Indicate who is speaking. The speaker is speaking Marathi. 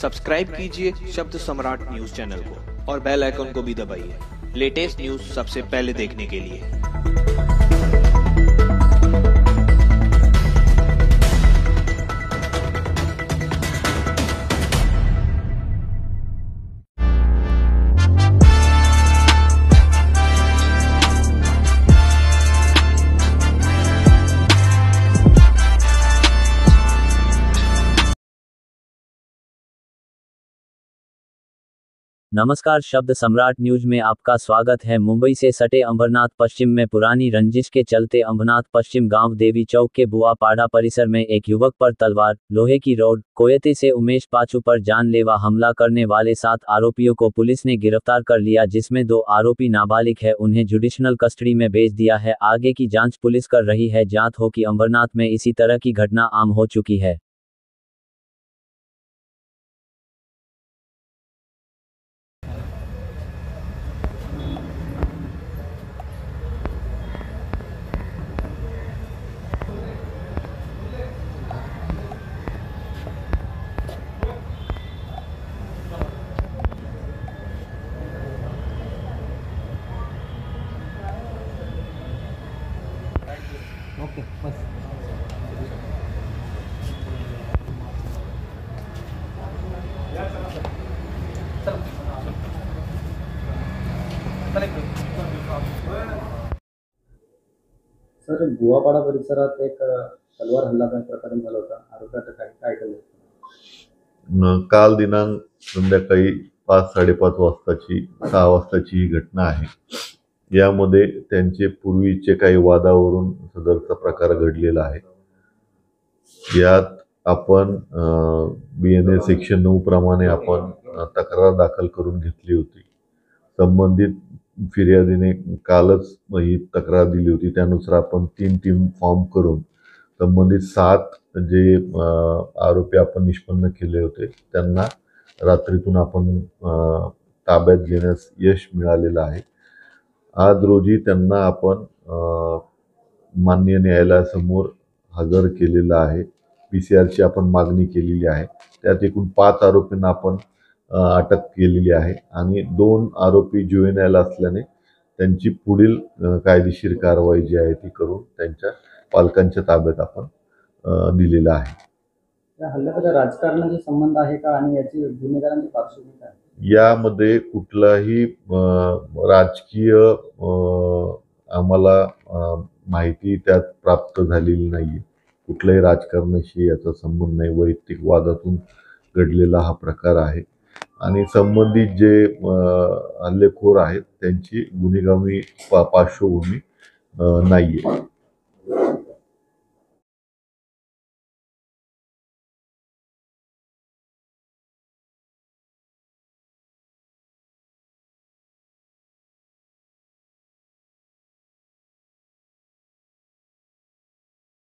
Speaker 1: सब्सक्राइब कीजिए शब्द सम्राट न्यूज चैनल को और बेल आइकन को भी दबाइए लेटेस्ट न्यूज सबसे पहले देखने के लिए।
Speaker 2: नमस्कार, शब्द सम्राट न्यूज में आपका स्वागत है। मुंबई से सटे अंबरनाथ पश्चिम में पुरानी रंजिश के चलते अंबरनाथ पश्चिम गांव देवी चौक के बुआपाड़ा परिसर में एक युवक पर तलवार, लोहे की रॉड, कोयते से उमेश पाचू पर जानलेवा हमला करने वाले 7 आरोपियों को पुलिस ने गिरफ्तार कर लिया, जिसमें 2 आरोपी नाबालिग है। उन्हें जुडिशनल कस्टडी में भेज दिया है। आगे की जांच पुलिस कर रही है। ज्ञात हो कि अंबरनाथ में इसी तरह की घटना आम हो चुकी है।
Speaker 3: ओके बस सर, बुवापाडा परिसरात एक तलवार हल्ला प्रकरण झाला होता। आरोपी काय केलं?
Speaker 4: काल दिनांक संध्याकाळी 5-5:30 वाजताची 6 वाजताची ही घटना आहे। यामध्ये त्यांचे पूर्वीचे काही वादावरून सदरचा प्रकार घडलेला आहे। यात आपण BNA सेक्शन 9 प्रमाणे आपण तक्रार दाखल करून घेतली होती। संबंधित फिर्यादीने कालच ही तक्रार दिली होती। त्यानुसार आपण 3 टीम फॉर्म करून संबंधित 7 जे आरोपी आपण निष्पन्न केले होते त्यांना रात्रीतून आपण ताब्यात घेण्यास यश मिळालेलं आहे। आज रोजी त्यांना आपण माननीय न्यायालयासमोर हजर केलेलं आहे। PCRची आपण मागणी केलेली आहे। त्यात एकूण 5 आरोपींना आपण अटक केलेली आहे आणि 2 आरोपी ज्युव्हेनाइल असल्याने त्यांची पुढील कायदेशीर कारवाई जी आहे ती करून त्यांच्या पालकांच्या ताब्यात आपण दिलेला आहे।
Speaker 3: या हल्ल्याचा राजकारणाशी संबंध आहे का आणि याची गुन्हेगारांची पार्श्वभूमी काय?
Speaker 4: यामध्ये कुठलाही राजकीय आम्हाला माहिती त्यात प्राप्त झालेली नाही। कुठल्याही राजकारणाशी याचा संबंध नाही। वैयक्तिक वादातून घडलेला हा प्रकार आहे आणि संबंधित जे हल्लेखोर आहेत त्यांची गुन्हेगारी पार्श्वभूमी नाहीये।